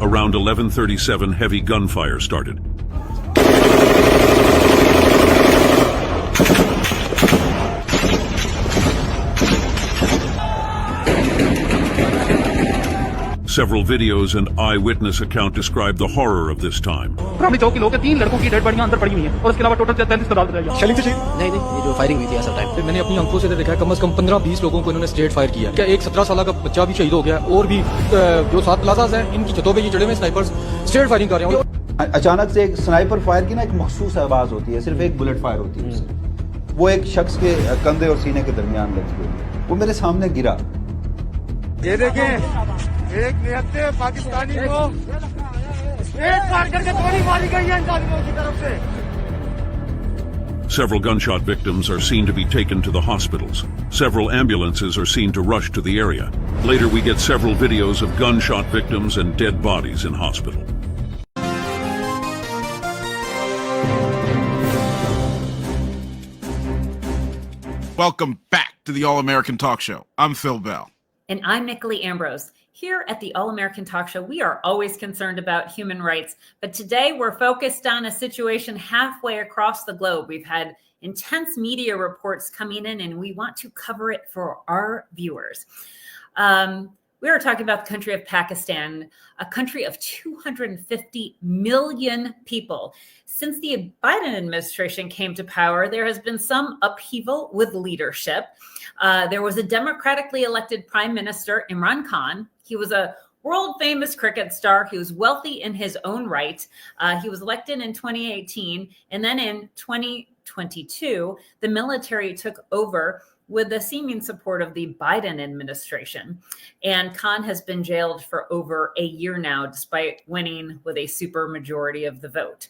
Around 11:37, heavy gunfire started. Several videos and eyewitness account describe the horror of this time. नहीं ये जो firing हुई थी ऐसा टाइम पे मैंने अपनी आंखों से देखा है कम से कम 15-20 लोगों को इन्होंने स्ट्रेट फायर किया। क्या एक 17 साल का बच्चा भी शहीद हो गया और भी जो 7 प्लाजाज हैं इनकी छतों पे ये चढ़े हुए स्नाइपर्स स्ट्रेट फायरिंग कर रहे हैं। अचानक से एक स्नाइपर फायर की ना एक मखसूस आवाज होती है, सिर्फ एक बुलेट फायर होती है उससे। वो एक शख्स के कंधे और सीने के दरमियान लगती है, वो मेरे सामने गिरा। ये देखें, एक निहत्ते पाकिस्तानी को एक फायर करके गोली मारी गई है इन तालिबानों की तरफ से। Several gunshot victims are seen to be taken to the hospitals. Several ambulances are seen to rush to the area. Later we get several videos of gunshot victims and dead bodies in hospital. Welcome back to the All-American Talk Show. I'm Phil Bell. And I'm Nicolette Ambrose. Here at the All-American Talk Show, we are always concerned about human rights, but today we're focused on a situation halfway across the globe. We've had intense media reports coming in, and we want to cover it for our viewers. We are talking about the country of Pakistan, a country of 250 million people. Since the Biden administration came to power, there has been some upheaval with leadership. There was a democratically elected Prime Minister, Imran Khan. He was a world famous cricket star. He was wealthy in his own right. He was elected in 2018. And then in 2022, the military took over with the seeming support of the Biden administration. And Khan has been jailed for over a year now, despite winning with a super majority of the vote.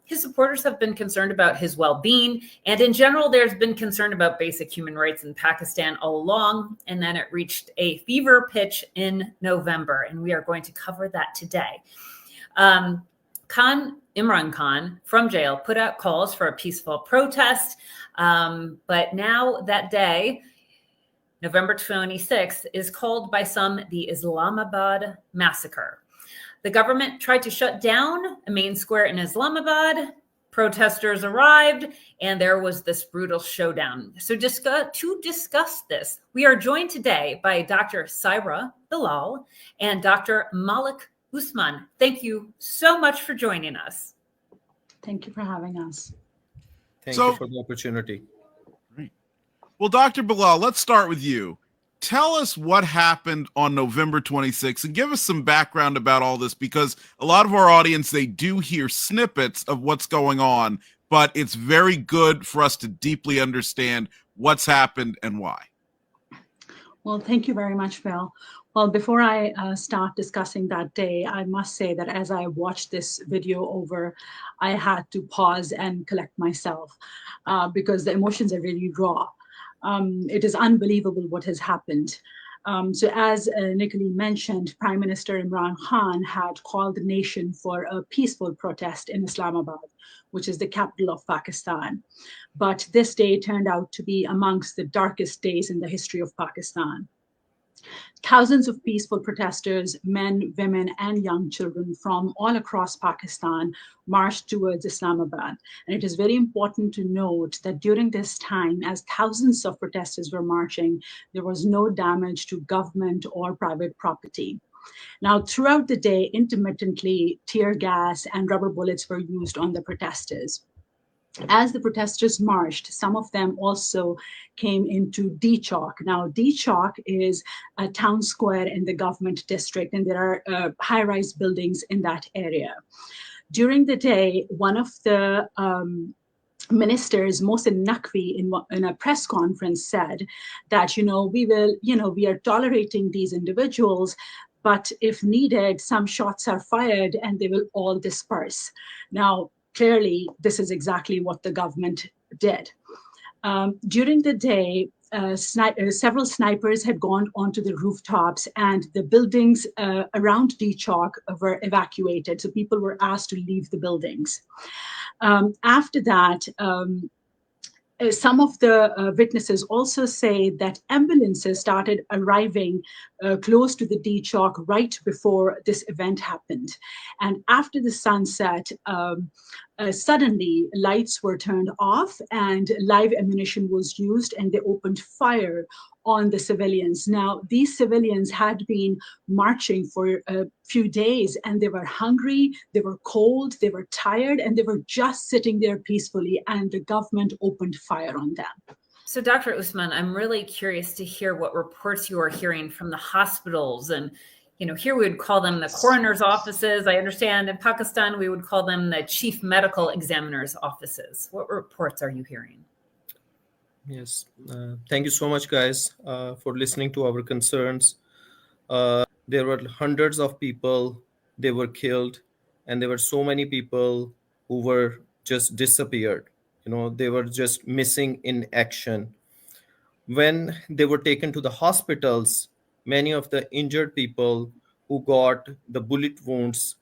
His supporters have been concerned about his well-being. And in general, there's been concern about basic human rights in Pakistan all along. And then it reached a fever pitch in November. And we are going to cover that today. Imran Khan, from jail, put out calls for a peaceful protest. But now that day, November 26th, is called by some the Islamabad Massacre. The government tried to shut down a main square in Islamabad. Protesters arrived, and there was this brutal showdown. So to discuss this, we are joined today by Dr. Saira Bilal and Dr. Malik Usman. Thank you so much for joining us. Thank you for having us. Thank you for the opportunity. Great. Well, Dr. Bilal, let's start with you. Tell us what happened on November 26th and give us some background about all this, because a lot of our audience, they do hear snippets of what's going on, but it's very good for us to deeply understand what's happened and why. Well, thank you very much, Phil. Well, before I start discussing that day, I must say that as I watched this video over, I had to pause and collect myself because the emotions are really raw. It is unbelievable what has happened. So as Nicolette mentioned, Prime Minister Imran Khan had called the nation for a peaceful protest in Islamabad, which is the capital of Pakistan. But this day turned out to be amongst the darkest days in the history of Pakistan. Thousands of peaceful protesters, men, women, and young children from all across Pakistan marched towards Islamabad. And it is very important to note that during this time, as thousands of protesters were marching, there was no damage to government or private property. Now, throughout the day, intermittently, tear gas and rubber bullets were used on the protesters. As the protesters marched, some of them also came into D Chowk. Now, D Chowk is a town square in the government district, and there are high-rise buildings in that area. During the day, one of the ministers, Mohsin Naqvi, in a press conference said that, we are tolerating these individuals, but if needed, some shots are fired and they will all disperse. Now, clearly, this is exactly what the government did. During the day, several snipers had gone onto the rooftops, and the buildings around D Chowk were evacuated. So people were asked to leave the buildings. After that, some of the witnesses also say that ambulances started arriving close to the D Chalk right before this event happened. And after the sunset, suddenly lights were turned off and live ammunition was used, and they opened fire on the civilians. Now, these civilians had been marching for a few days, and they were hungry, they were cold, they were tired, and they were just sitting there peacefully, and the government opened fire on them. So, Dr. Usman, I'm really curious to hear what reports you are hearing from the hospitals. And, here we would call them the coroner's offices. I understand in Pakistan, we would call them the chief medical examiner's offices. What reports are you hearing? Yes. Thank you so much, guys, for listening to our concerns. There were hundreds of people, they were killed, and there were so many people who were just disappeared. They were just missing in action. When they were taken to the hospitals, many of the injured people who got the bullet wounds,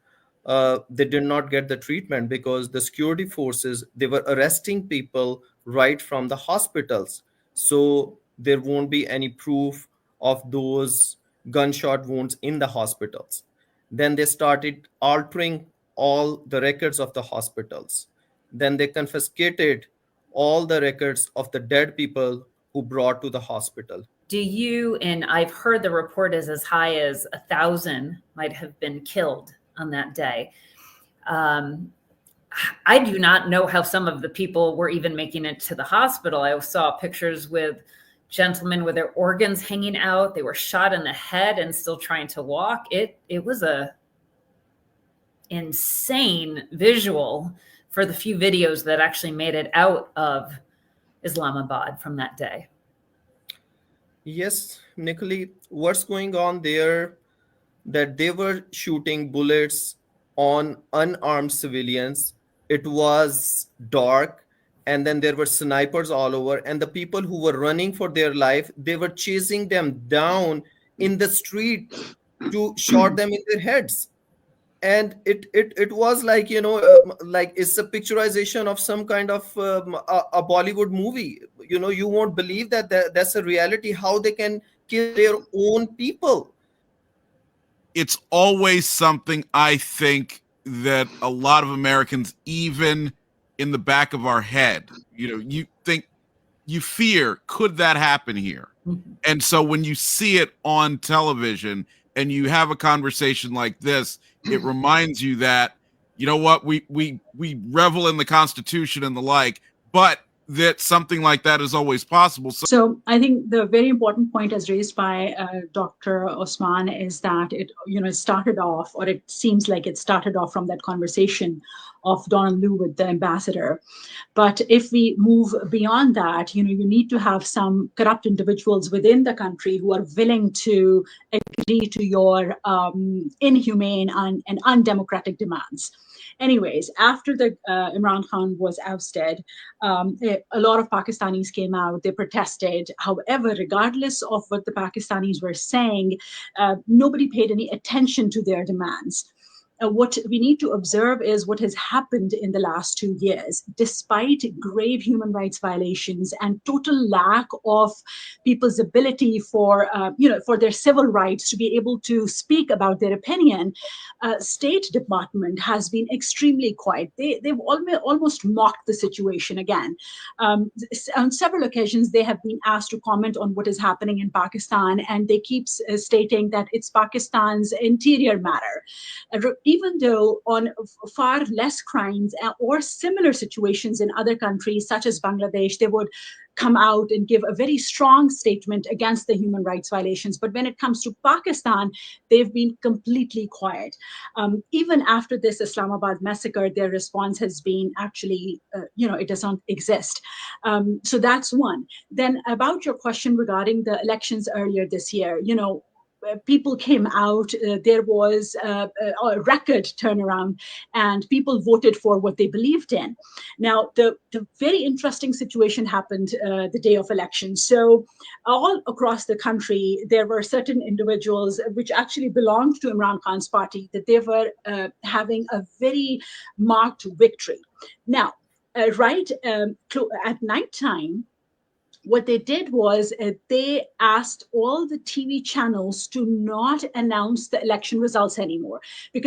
they did not get the treatment because the security forces, they were arresting people right from the hospitals. So there won't be any proof of those gunshot wounds in the hospitals. Then they started altering all the records of the hospitals. Then they confiscated all the records of the dead people who brought to the hospital. Do you, and I've heard the report is as high as 1,000 might have been killed on that day. I do not know how some of the people were even making it to the hospital. I saw pictures with gentlemen with their organs hanging out. They were shot in the head and still trying to walk. It was a insane visual for the few videos that actually made it out of Islamabad from that day. Yes, Nikoli, what's going on there, that they were shooting bullets on unarmed civilians. It was dark, and then there were snipers all over, and the people who were running for their life, they were chasing them down in the street to shot them in their heads. And it was like, like it's a picturization of some kind of a Bollywood movie. You won't believe that's a reality, how they can kill their own people. It's always something, I think, that a lot of Americans, even in the back of our head, you think, you fear, could that happen here? Mm-hmm. And so when you see it on television and you have a conversation like this, it reminds you that, we revel in the Constitution and the like, but that something like that is always possible. So I think the very important point as raised by Dr. Osman is that it started off, or it seems like it started off from that conversation of Donald Lu with the ambassador. But if we move beyond that, you need to have some corrupt individuals within the country who are willing to agree to your inhumane and undemocratic demands. Anyways, after the Imran Khan was ousted, a lot of Pakistanis came out, they protested. However, regardless of what the Pakistanis were saying, nobody paid any attention to their demands. What we need to observe is what has happened in the last 2 years. Despite grave human rights violations and total lack of people's ability for their civil rights to be able to speak about their opinion, State Department has been extremely quiet. They've almost mocked the situation again. On several occasions, they have been asked to comment on what is happening in Pakistan, and they keep stating that it's Pakistan's interior matter. Even though on far less crimes or similar situations in other countries, such as Bangladesh, they would come out and give a very strong statement against the human rights violations. But when it comes to Pakistan, they've been completely quiet. Even after this Islamabad massacre, their response has been actually, it doesn't exist. So that's one. Then about your question regarding the elections earlier this year, people came out, there was a record turnaround, and people voted for what they believed in. Now, the very interesting situation happened the day of election. So all across the country, there were certain individuals which actually belonged to Imran Khan's party, that they were having a very marked victory. Now, at nighttime, what they did was they asked all the TV channels to not announce the election results anymore, because